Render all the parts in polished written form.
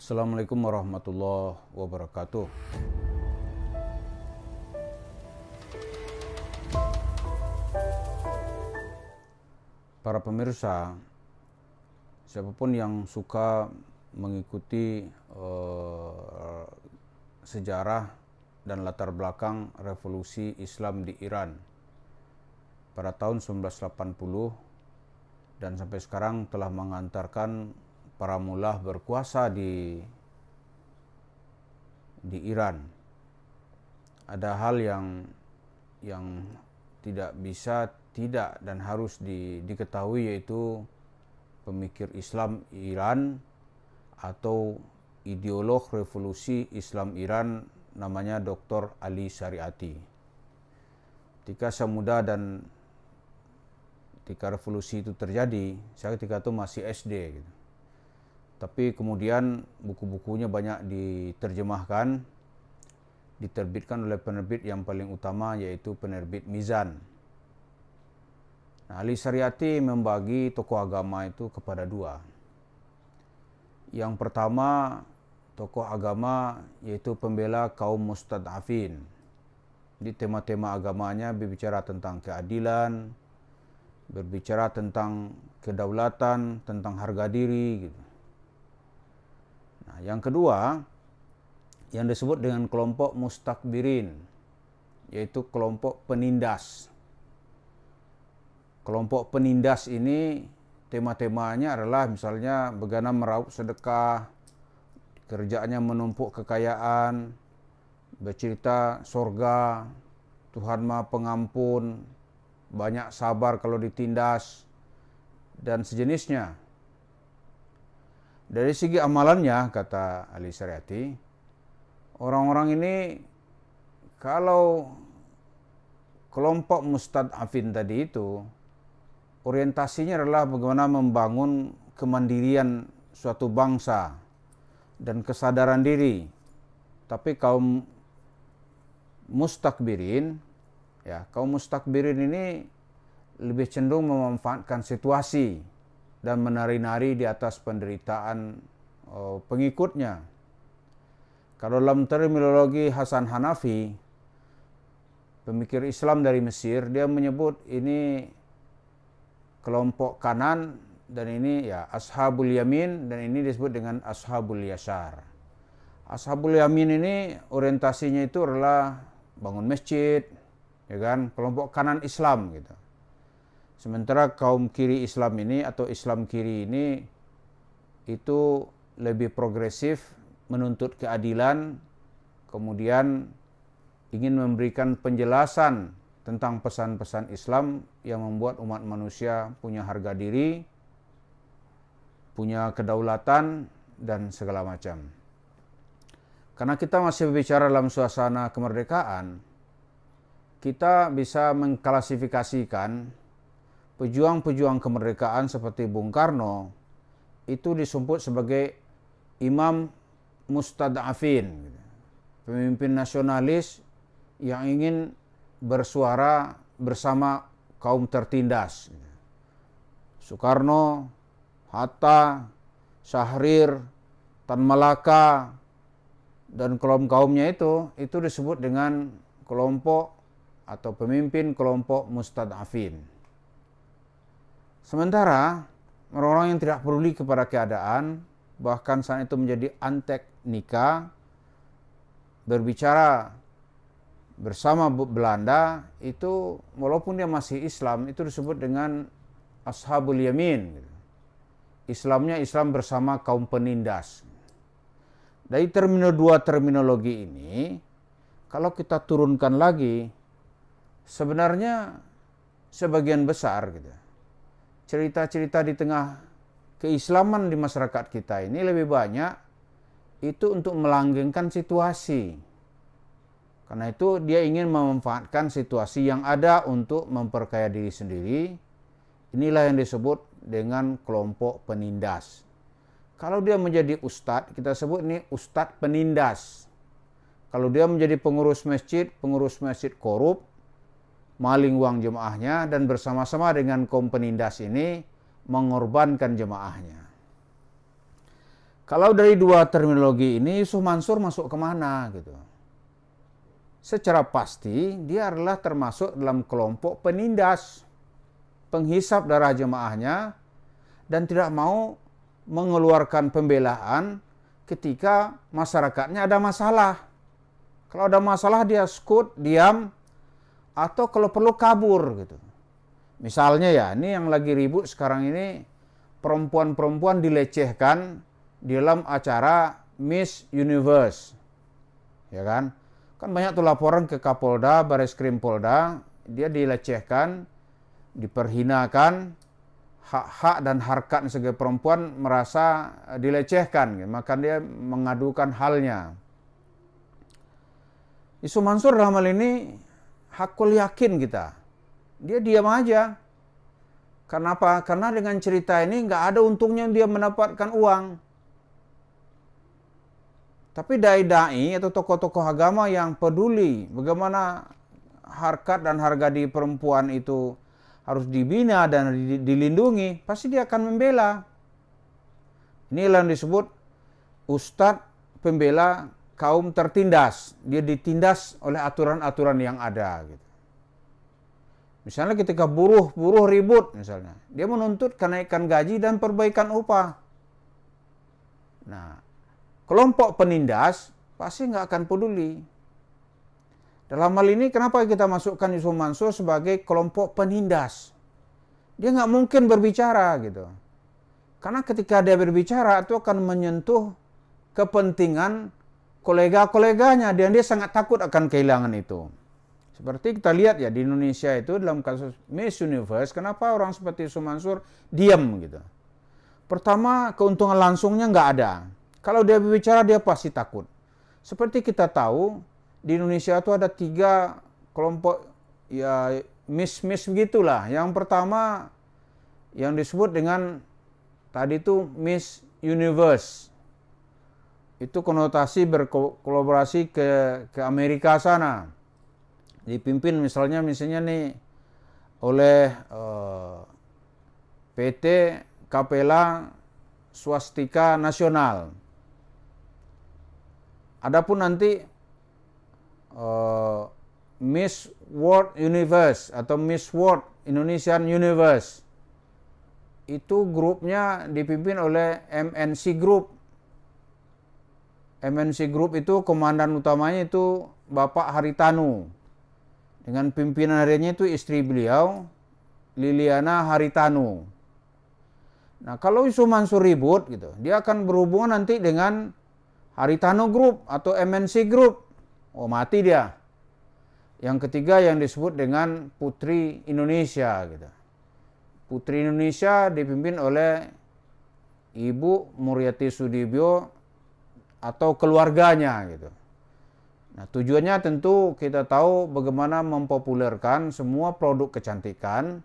Assalamualaikum warahmatullahi wabarakatuh. Para pemirsa, siapapun yang suka mengikuti sejarah dan latar belakang revolusi Islam di Iran pada tahun 1980 dan sampai sekarang telah mengantarkan para mullah berkuasa di Iran. Ada hal yang tidak bisa dan harus diketahui, yaitu pemikir Islam Iran atau ideolog revolusi Islam Iran namanya Dr. Ali Shariati. Ketika saya muda dan ketika revolusi itu terjadi, saya ketika itu masih SD gitu. Tapi kemudian buku-bukunya banyak diterjemahkan, diterbitkan oleh penerbit yang paling utama, yaitu penerbit Mizan. Nah, Ali Shariati membagi tokoh agama itu kepada dua. Yang pertama, tokoh agama yaitu pembela kaum mustad'afin. Di tema-tema agamanya berbicara tentang keadilan, berbicara tentang kedaulatan, tentang harga diri gitu. Nah, yang kedua, yang disebut dengan kelompok mustakbirin, yaitu kelompok penindas. Kelompok penindas ini tema-temanya adalah misalnya bagaimana meraup sedekah, kerjaannya menumpuk kekayaan, bercerita sorga, Tuhan Maha Pengampun, banyak sabar kalau ditindas, dan sejenisnya. Dari segi amalannya, kata Ali Shariati, orang-orang ini kalau kelompok mustad'afin tadi itu orientasinya adalah bagaimana membangun kemandirian suatu bangsa dan kesadaran diri. Tapi kaum mustakbirin ini lebih cenderung memanfaatkan situasi dan menari-nari di atas penderitaan pengikutnya. Kalau dalam terminologi Hasan Hanafi, pemikir Islam dari Mesir, dia menyebut ini kelompok kanan, dan ini ya Ashabul Yamin, dan ini disebut dengan Ashabul Yasar. Ashabul Yamin ini orientasinya itu adalah bangun masjid, ya kan, kelompok kanan Islam gitu. Sementara kaum kiri Islam ini atau Islam kiri ini itu lebih progresif, menuntut keadilan, kemudian ingin memberikan penjelasan tentang pesan-pesan Islam yang membuat umat manusia punya harga diri, punya kedaulatan, dan segala macam. Karena kita masih berbicara dalam suasana kemerdekaan, kita bisa mengklasifikasikan pejuang-pejuang kemerdekaan seperti Bung Karno itu disebut sebagai imam mustad'afin, pemimpin nasionalis yang ingin bersuara bersama kaum tertindas. Soekarno, Hatta, Syahrir, Tan Malaka, dan kaum-kaumnya itu disebut dengan kelompok atau pemimpin kelompok mustad'afin. Sementara orang-orang yang tidak peduli kepada keadaan, bahkan saat itu menjadi antek nikah, berbicara bersama Belanda, itu walaupun dia masih Islam, itu disebut dengan Ashabul Yamin. Islamnya Islam bersama kaum penindas. Dari dua terminologi ini, kalau kita turunkan lagi, sebenarnya sebagian besar gitu, cerita-cerita di tengah keislaman di masyarakat kita ini lebih banyak itu untuk melanggengkan situasi. Karena itu dia ingin memanfaatkan situasi yang ada untuk memperkaya diri sendiri. Inilah yang disebut dengan kelompok penindas. Kalau dia menjadi ustadz, kita sebut ini ustadz penindas. Kalau dia menjadi pengurus masjid korup, maling uang jemaahnya, dan bersama-sama dengan kaum penindas ini mengorbankan jemaahnya. Kalau dari dua terminologi ini, Yusuf Mansur masuk kemana gitu? Secara pasti dia adalah termasuk dalam kelompok penindas, penghisap darah jemaahnya, dan tidak mau mengeluarkan pembelaan ketika masyarakatnya ada masalah. Kalau ada masalah dia skut, diam, atau kalau perlu kabur gitu. Misalnya ya, ini yang lagi ribut sekarang ini, perempuan-perempuan dilecehkan di dalam acara Miss Universe. Ya kan? Kan banyak tuh laporan ke Kapolda, Bareskrim Polda, dia dilecehkan, diperhinakan, hak-hak dan harkat sebagai perempuan merasa dilecehkan, maka dia mengadukan halnya. Yusuf Mansur dalam hal ini hakul yakin kita, dia diam aja. Kenapa? Karena dengan cerita ini nggak ada untungnya dia mendapatkan uang. Tapi dai-dai atau tokoh-tokoh agama yang peduli bagaimana harkat dan harga diri perempuan itu harus dibina dan dilindungi, pasti dia akan membela. Inilah yang disebut ustadz pembela kaum tertindas. Dia ditindas oleh aturan-aturan yang ada gitu. Misalnya ketika buruh ribut misalnya, dia menuntut kenaikan gaji dan perbaikan upah. Nah, kelompok penindas pasti nggak akan peduli. Dalam hal ini kenapa kita masukkan Yusuf Mansur sebagai kelompok penindas? Dia nggak mungkin berbicara gitu. Karena ketika dia berbicara itu akan menyentuh kepentingan kolega-koleganya dan dia sangat takut akan kehilangan itu. Seperti kita lihat ya di Indonesia itu dalam kasus Miss Universe, kenapa orang seperti Yusuf Mansur diam gitu. Pertama, keuntungan langsungnya nggak ada. Kalau dia berbicara dia pasti takut. Seperti kita tahu di Indonesia itu ada 3 kelompok ya Miss begitulah. Yang pertama yang disebut dengan tadi itu Miss Universe. Itu konotasi berkolaborasi ke Amerika sana. Dipimpin misalnya nih oleh PT Kapela Swastika Nasional. Adapun nanti Miss World Universe atau Miss World Indonesian Universe itu grupnya dipimpin oleh MNC Group. MNC Group itu komandan utamanya itu Bapak Haritanu. Dengan pimpinan hariannya itu istri beliau, Liliana Haritanu. Nah, kalau Yusuf Mansur ribut gitu, dia akan berhubungan nanti dengan Haritanu Group atau MNC Group. Oh, mati dia. Yang ketiga yang disebut dengan Putri Indonesia gitu. Putri Indonesia dipimpin oleh Ibu Muriati Sudibyo atau keluarganya gitu. Nah, tujuannya tentu kita tahu bagaimana mempopulerkan semua produk kecantikan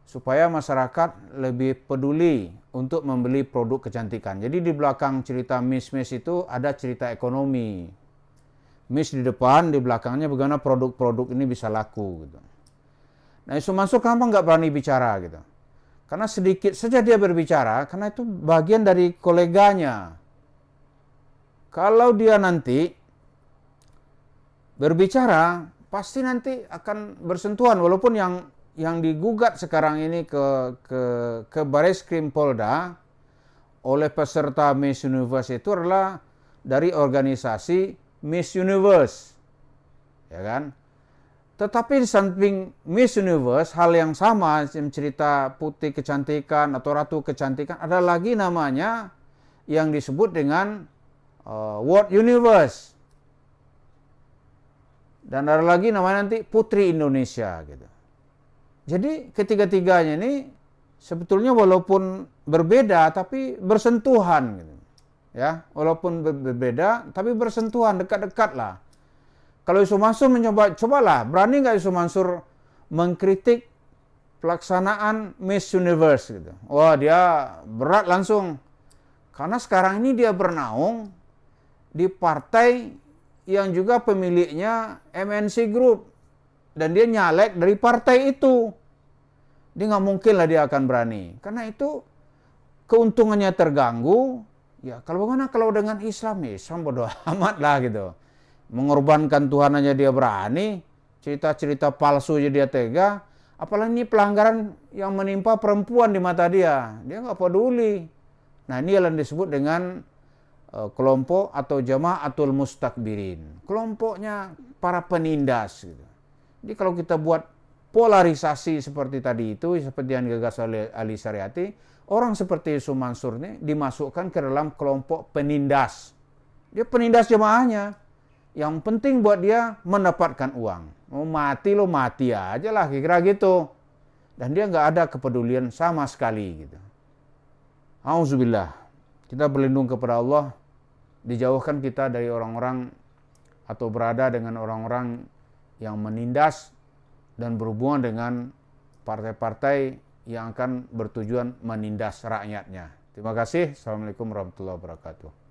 supaya masyarakat lebih peduli untuk membeli produk kecantikan. Jadi di belakang cerita Miss itu ada cerita ekonomi. Miss di depan, di belakangnya bagaimana produk-produk ini bisa laku gitu. Nah, Yusuf Mansur kenapa nggak berani bicara gitu? Karena sedikit saja dia berbicara, karena itu bagian dari koleganya. Kalau dia nanti berbicara, pasti nanti akan bersentuhan. Walaupun yang digugat sekarang ini ke Bareskrim Polda oleh peserta Miss Universe itu adalah dari organisasi Miss Universe. Ya kan? Tetapi di samping Miss Universe, hal yang sama, cerita putih kecantikan atau ratu kecantikan, ada lagi namanya yang disebut dengan World Universe. Dan ada lagi namanya nanti Putri Indonesia gitu. Jadi ketiga-tiganya ini sebetulnya walaupun berbeda tapi bersentuhan gitu. Ya, walaupun berbeda tapi bersentuhan, dekat-dekat lah. Kalau Yusuf Mansur cobalah, berani nggak Yusuf Mansur mengkritik pelaksanaan Miss Universe gitu. Wah, dia berat langsung. Karena sekarang ini dia bernaung di partai yang juga pemiliknya MNC Group. Dan dia nyalek dari partai itu. Dia nggak mungkin lah dia akan berani. Karena itu keuntungannya terganggu, Ya, kalau bagaimana kalau dengan Islam? Ya, Islam bodoh amat lah gitu. Mengorbankan Tuhan aja dia berani, cerita-cerita palsu aja dia tega, apalagi ini pelanggaran yang menimpa perempuan di mata dia. Dia nggak peduli. Nah, ini yang disebut dengan kelompok atau jamaatul mustakbirin. Kelompoknya para penindas gitu. Jadi kalau kita buat polarisasi seperti tadi itu, seperti yang digagas oleh Ali Syariati, orang seperti Yusuf Mansur ini dimasukkan ke dalam kelompok penindas. Dia penindas jemaahnya. Yang penting buat dia mendapatkan uang. Mau mati lo mati aja lah, kira-kira gitu. Dan dia nggak ada kepedulian sama sekali gitu. Auzubillah. Kita berlindung kepada Allah, dijauhkan kita dari orang-orang atau berada dengan orang-orang yang menindas dan berhubungan dengan partai-partai yang akan bertujuan menindas rakyatnya. Terima kasih. Assalamualaikum warahmatullahi wabarakatuh.